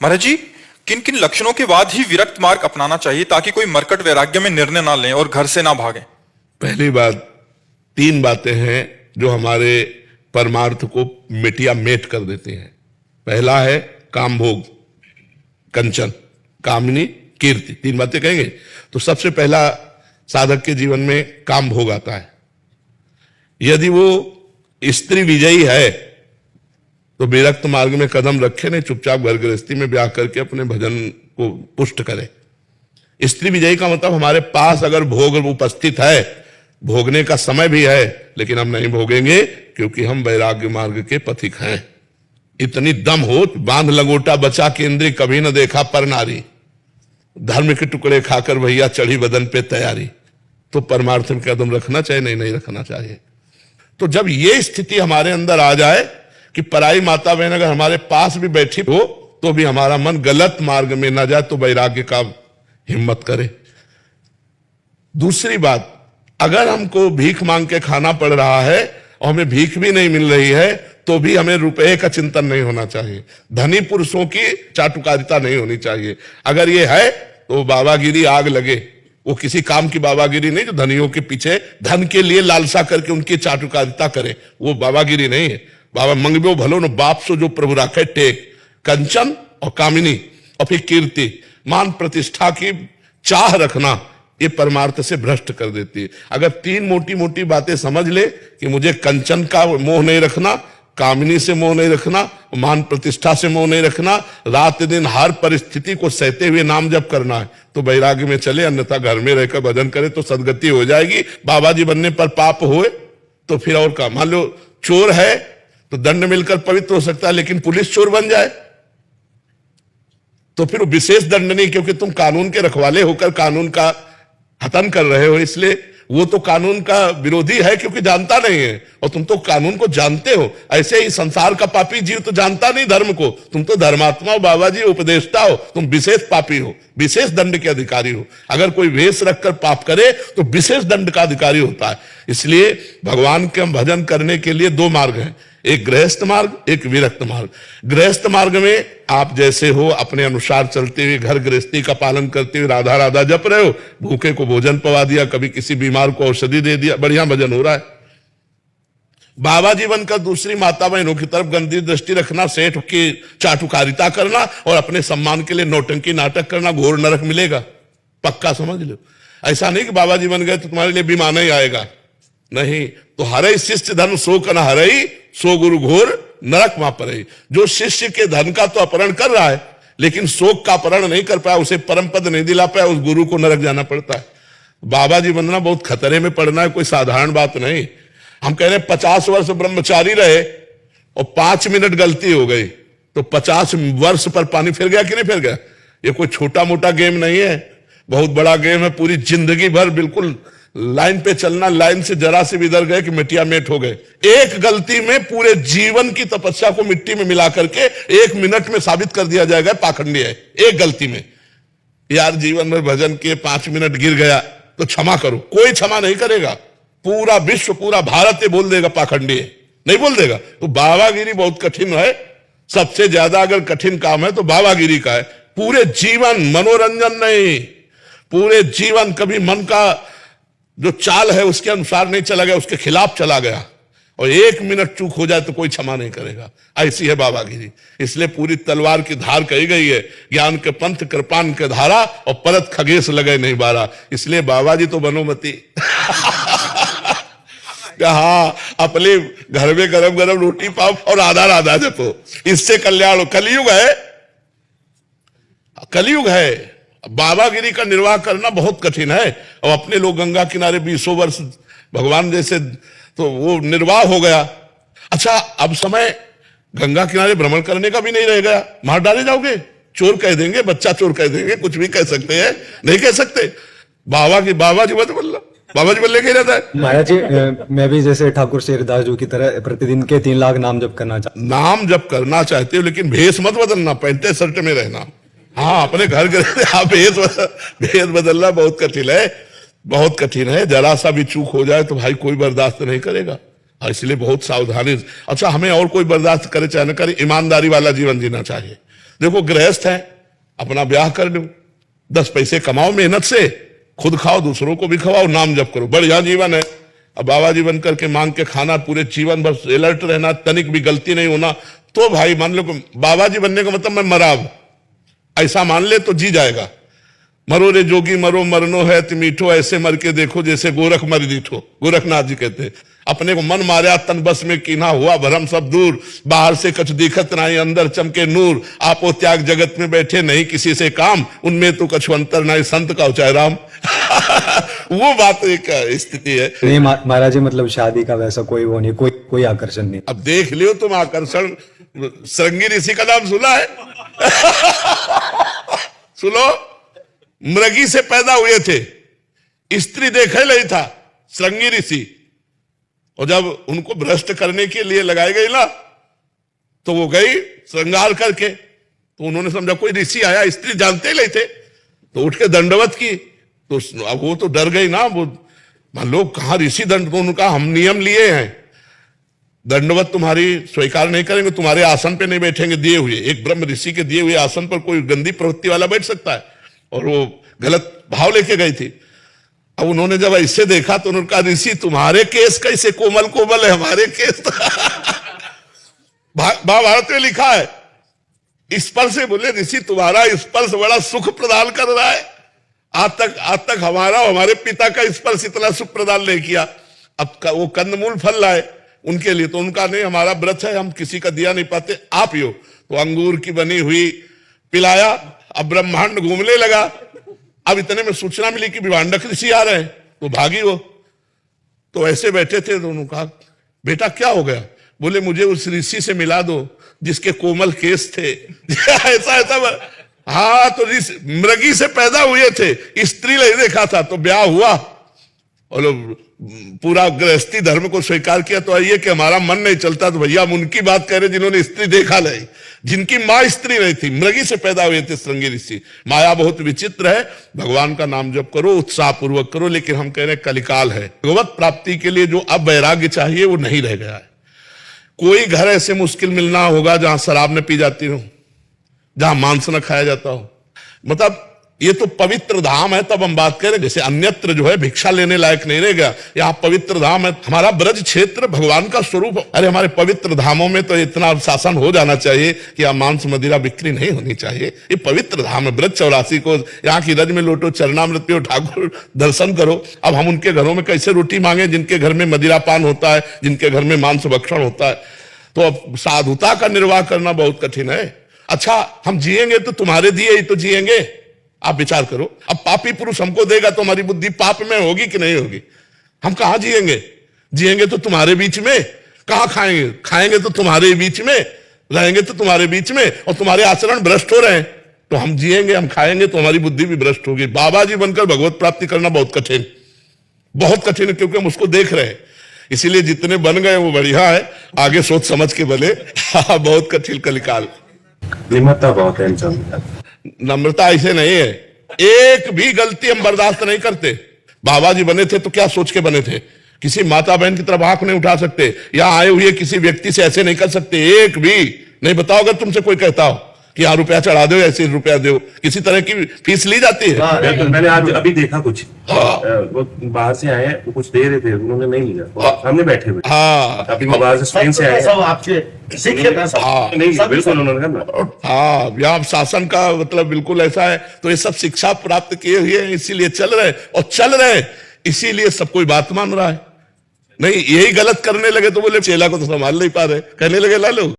महाराज जी, किन किन लक्षणों के बाद ही विरक्त मार्ग अपनाना चाहिए ताकि कोई मरकट वैराग्य में निर्णय ना लें और घर से ना भागें? पहली बात, तीन बातें हैं जो हमारे परमार्थ को मिटिया मेट कर देते हैं। पहला है काम भोग, कंचन, कामनी, कीर्ति। तीन बातें कहेंगे तो सबसे पहला साधक के जीवन में काम भोग आता है। यदि वो स्त्री विजयी है तो विरक्त मार्ग में कदम रखे नहीं, चुपचाप घर गृहस्थी में ब्याह करके अपने भजन को पुष्ट करे। स्त्री विजयी का मतलब हमारे पास अगर भोग उपस्थित है, भोगने का समय भी है, लेकिन हम नहीं भोगेंगे क्योंकि हम वैराग्य मार्ग के पथिक हैं। इतनी दम हो, बांध लगोटा बचा केंद्री कभी न देखा पर नारी, धर्म के टुकड़े खाकर भैया चढ़ी बदन पे तैयारी। तो परमार्थ में कदम रखना चाहिए? नहीं रखना चाहिए। तो जब ये स्थिति हमारे अंदर आ जाए कि पराई माता बहन अगर हमारे पास भी बैठी हो तो भी हमारा मन गलत मार्ग में ना जाए, तो वैराग्य का हिम्मत करे। दूसरी बात, अगर हमको भीख मांग के खाना पड़ रहा है और हमें भीख भी नहीं मिल रही है तो भी हमें रुपए का चिंतन नहीं होना चाहिए। धनी पुरुषों की चाटुकारिता नहीं होनी चाहिए। अगर ये है तो बाबागिरी आग लगे। वो किसी काम की बाबागिरी नहीं जो धनियों के पीछे धन के लिए लालसा करके उनकी चाटुकारिता करे, वो बाबागिरी नहीं है। बाबा मंगबो भलो न बाप सो जो प्रभु राखे टेक। कंचन और कामिनी और फिर कीर्ति, मान प्रतिष्ठा की चाह रखना, ये परमार्थ से भ्रष्ट कर देती है। अगर तीन मोटी मोटी बातें समझ ले कि मुझे कंचन का मोह नहीं रखना, कामिनी से मोह नहीं रखना, मान प्रतिष्ठा से मोह नहीं रखना, रात दिन हर परिस्थिति को सहते हुए नाम जप करना है, तो वैराग्य में चले। अन्यथा घर में रहकर भजन करे तो सदगति हो जाएगी। बाबा जी बनने पर पाप होए तो फिर और का, मान लो चोर है तो दंड मिलकर पवित्र हो सकता है, लेकिन पुलिस चोर बन जाए तो फिर विशेष दंड नहीं, क्योंकि तुम कानून के रखवाले होकर कानून का हतन कर रहे हो। इसलिए वो तो कानून का विरोधी है क्योंकि जानता नहीं है, और तुम तो कानून को जानते हो। ऐसे ही संसार का पापी जीव तो जानता नहीं धर्म को, तुम तो धर्मात्मा हो, बाबा जी उपदेष्टा हो, तुम विशेष पापी हो, विशेष दंड के अधिकारी हो। अगर कोई वेश रखकर पाप करे तो विशेष दंड का अधिकारी होता है। इसलिए भगवान के भजन करने के लिए दो मार्ग हैं, एक गृहस्थ मार्ग, एक विरक्त मार्ग। गृहस्थ मार्ग में आप जैसे हो अपने अनुसार चलते हुए घर गृहस्थी का पालन करते हुए राधा राधा जप रहे हो, भूखे को भोजन पवा दिया, कभी किसी बीमार को औषधि दे दिया, बढ़िया भजन हो रहा है। बाबा जी बनकर दूसरी माता बहनों की तरफ गंदी दृष्टि रखना, सेठ की चाटुकारिता करना और अपने सम्मान के लिए नौटंकी नाटक करना, घोर नरक मिलेगा, पक्का समझ लो। ऐसा नहीं कि बाबा जी बन गए तो तुम्हारे लिए बीमार ही आएगा, नहीं। तो हरई शिष्य धन सो कन हरई, सो गुरु घोर नरक वहां पर। जो शिष्य के धन का तो अपहरण कर रहा है लेकिन शोक का अपहरण नहीं कर पाया, उसे परम पद नहीं दिला पाया, उस गुरु को नरक जाना पड़ता है। बाबा जी बनना बहुत खतरे में पड़ना है, कोई साधारण बात नहीं। हम कह रहे हैं 50 वर्ष ब्रह्मचारी रहे और 5 मिनट गलती हो गई तो 50 वर्ष पर पानी फिर गया कि नहीं फिर गया? ये कोई छोटा मोटा गेम नहीं है, बहुत बड़ा गेम है। पूरी जिंदगी भर बिल्कुल लाइन पे चलना, लाइन से जरा से भी इधर गए कि मिट्टिया मेट हो गए। एक गलती में पूरे जीवन की तपस्या को मिट्टी में मिला करके 1 मिनट में साबित कर दिया जाएगा पाखंडी है। एक गलती में यार जीवन भर भजन के 5 मिनट गिर गया तो क्षमा करो, कोई क्षमा नहीं करेगा। पूरा विश्व, पूरा भारत ये बोल देगा पाखंडी है, नहीं बोल देगा। तो बाबागिरी बहुत कठिन है, सबसे ज्यादा अगर कठिन काम है तो बाबागिरी का है। पूरे जीवन मनोरंजन नहीं, पूरे जीवन कभी मन का जो चाल है उसके अनुसार नहीं चला गया, उसके खिलाफ चला गया, और 1 मिनट चूक हो जाए तो कोई क्षमा नहीं करेगा। ऐसी है बाबागिरी। इसलिए पूरी तलवार की धार कही गई है, ज्ञान के पंथ कृपान के धारा और परत खगेश लगे नहीं बारा। इसलिए बाबा जी तो बनोमती हाँ, अपने घर में गरम गरम रोटी पाओ और राधा राधा जपो, इससे कल्याण हो। कलयुग है, कलयुग है। बाबागिरी का निर्वाह करना बहुत कठिन है। और अपने लोग गंगा किनारे 20 वर्ष भगवान जैसे, तो वो निर्वाह हो गया। अच्छा, अब समय गंगा किनारे भ्रमण करने का भी नहीं रह गया, मार डाले जाओगे, चोर कह देंगे, बच्चा चोर कह देंगे, कुछ भी कह सकते हैं, नहीं कह सकते। बाबा जी मत बोलना, बाबा जी बोलने के रहता है। महाराज जी, मैं भी जैसे ठाकुर शेरदास जी की तरह प्रतिदिन के 3 लाख नाम जप करना चाहता हूं। नाम जप करना चाहते हो लेकिन भेष मत बदलना, पैंटे शर्ट में रहना। हाँ, अपने घर के हाँ, भेष बदलना बहुत कठिन है, बहुत कठिन है। जरा सा भी चूक हो जाए तो भाई कोई बर्दाश्त नहीं करेगा, इसलिए बहुत सावधानी। अच्छा, हमें और कोई बर्दाश्त करे चाहे न करे, ईमानदारी वाला जीवन जीना चाहिए। देखो गृहस्थ है, अपना ब्याह कर लो, 10 पैसे कमाओ मेहनत से, खुद खाओ दूसरों को भी खवाओ, नाम जप करो, बढ़िया जीवन है। अब बाबा जी बन करके मांग के खाना, पूरे जीवन बस अलर्ट रहना, तनिक भी गलती नहीं होना, तो भाई मान लो बाबा जी बनने का मतलब मैं मरा, ऐसा मान ले तो जी जाएगा। मरो रे जोगी मरो मरनो है ति मीठो, ऐसे मर के देखो जैसे गोरख मर दीठो, गोरखनाथ जी कहते हैं। अपने को मन मारा तन बस में कीना, हुआ भरम सब दूर, बाहर से कछ दिखत नहीं अंदर चमके नूर, आपो त्याग जगत में बैठे नहीं किसी से काम, उनमें तो कछु अंतर नहीं संत का उचाय राम। वो बात एक स्थिति है। नहीं महाराज जी, मतलब शादी का वैसा कोई वो नहीं, कोई आकर्षण नहीं। अब देख लियो तुम आकर्षण, श्रृंगी ऋषि का नाम सुना है? सुनो, मृगी से पैदा हुए थे, स्त्री देखे नहीं था श्रृंगी ऋषि, और जब उनको भ्रष्ट करने के लिए लगाई गई ना, तो वो गई श्रृंगार करके, तो उन्होंने समझा कोई ऋषि आया, स्त्री जानते ही नहीं थे, तो उठ के दंडवत की, तो अब वो तो डर गई ना, वो मान लो कहा ऋषि दंड, तो उनका हम नियम लिए हैं, दंडवत तुम्हारी स्वीकार नहीं करेंगे, तुम्हारे आसन पे नहीं बैठेंगे दिए हुए, एक ब्रह्म ऋषि के दिए हुए आसन पर कोई गंदी प्रवृत्ति वाला बैठ सकता है? और वो गलत भाव लेके गई थी। अब उन्होंने जब ऐसे देखा तो उन्होंने कहा ऋषि तुम्हारे केस कैसे कोमल कोमल है, हमारे केस तो महाभारत में लिखा है स्पर्श से, बोले ऋषि तुम्हारा स्पर्श बड़ा सुख प्रदान कर रहा है, आज तक हमारा हमारे पिता का स्पर्श इतना सुख प्रदान नहीं किया। अब वो कंदमूल फल लाए उनके लिए, तो उनका नहीं, हमारा व्रत है, हम किसी का दिया नहीं पाते, आप ही हो। तो अंगूर की बनी हुई पिलाया, अब ब्रह्मांड घूमने लगा। अब इतने में सूचना मिली कि विभांडक ऋषि आ रहे हैं, तो भागी वो। तो ऐसे बैठे थे, तो उन्होंने कहा बेटा क्या हो गया? बोले मुझे उस ऋषि से मिला दो जिसके कोमल केस थे। ऐसा हाँ, तो मृगी से पैदा हुए थे, स्त्री नहीं देखा था, तो ब्याह हुआ और पूरा गृहस्थी धर्म को स्वीकार किया। तो आइए कि हमारा मन नहीं चलता, तो भैया हम उनकी बात कह रहे जिन्होंने स्त्री देखा नहीं, जिनकी माँ स्त्री नहीं थी, मृगी से पैदा हुए थे श्रृंगी ऋषि। माया बहुत विचित्र है, भगवान का नाम जप करो, उत्साह पूर्वक करो, लेकिन हम कह रहे हैं कलिकाल है, भगवत प्राप्ति के लिए जो अब वैराग्य चाहिए वो नहीं रह गया है। कोई घर ऐसे मुश्किल मिलना होगा जहां शराब न पी जाती हो, जहां मांस न खाया जाता हो, मतलब ये तो पवित्र धाम है। तब हम बात करें, जैसे अन्यत्र जो है भिक्षा लेने लायक नहीं रह गया, यहाँ पवित्र धाम है। हमारा ब्रज क्षेत्र भगवान का स्वरूप, अरे हमारे पवित्र धामों में तो इतना शासन हो जाना चाहिए कि यहाँ मांस मदिरा बिक्री नहीं होनी चाहिए। ये पवित्र धाम है, ब्रज 84 को यहाँ की रज में लोटो, चरणामृत पियो, ठाकुर दर्शन करो। अब हम उनके घरों में कैसे रोटी मांगे जिनके घर में मदिरापान होता है, जिनके घर में मांस भक्षण होता है? तो अब साधुता का निर्वाह करना बहुत कठिन है। अच्छा, हम जिएंगे तो तुम्हारे दिए ही तो जिएंगे, आप विचार करो। अब पापी पुरुष हमको देगा तो हमारी बुद्धि पाप में होगी कि नहीं होगी? हम कहां जिएंगे? जिएंगे तो तुम्हारे बीच में, कहां खाएंगे? खाएंगे तो तुम्हारे बीच में, रहेंगे तो तुम्हारे बीच में, और तुम्हारे आचरण भ्रष्ट हो रहे हैं, तो हम जिएंगे, हम खाएंगे तो हमारी बुद्धि भी भ्रष्ट होगी। बाबा जी बनकर भगवत प्राप्ति करना बहुत कठिन, बहुत कठिन है, क्योंकि हम उसको देख रहे हैं। इसीलिए जितने बन गए वो बढ़िया है, आगे सोच समझ के बने। बहुत कठिन कलिकाल। निम्रता बहुत है इंसान। नम्रता ऐसे नहीं है, एक भी गलती हम बर्दाश्त नहीं करते। बाबा जी बने थे तो क्या सोच के बने थे? किसी माता बहन की तरफ आंख नहीं उठा सकते, या आए हुए किसी व्यक्ति से ऐसे नहीं कर सकते, एक भी नहीं। बताओ अगर तुमसे कोई कहता हो कि यहाँ रुपया चढ़ा दो, ऐसे रुपया दो, किसी तरह की फीस ली जाती है? मैंने आज अभी देखा कुछ, वो बाहर से आए, वो कुछ दे रहे थे, उन्होंने नहीं लिया, सामने बैठे हुए। हाँ, अभी बाहर से स्पेन से आए, सब आपके सीखे था सब। हाँ, नहीं बिल्कुल उन्होंने कहा। हाँ, यहाँ शासन का मतलब बिल्कुल ऐसा है। तो ये सब शिक्षा प्राप्त किए हुए हैं, इसीलिए चल रहे, और चल रहे इसीलिए सब कोई बात मान रहा है। नहीं, यही गलत करने लगे तो बोले चेला को तो संभाल नहीं पा रहे, कहने लगे लालू